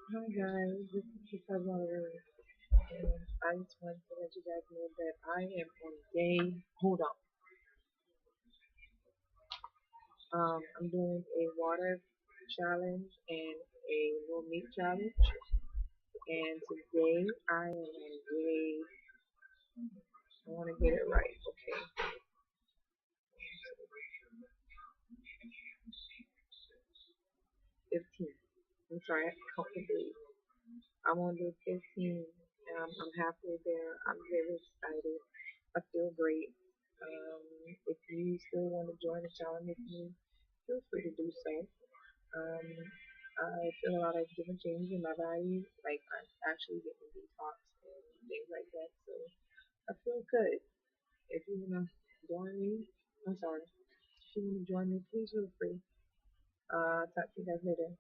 Hi guys, this is Isabella, and I just want to let you guys know that I am on day. Hold on. I'm doing a water challenge and a no meat challenge, and today I am on day. I want to get it right. Okay, 15. I'm sorry, I can't believe. I'm on day 15. I'm halfway there. I'm very excited. I feel great. If you still want to join the challenge with me, feel free to do so. Um, I feel a lot of different changes in my body, like I'm actually getting detox and things like that. So I feel good. If you wanna join me, I'm sorry. If you wanna join me, please feel free. Talk to you guys later.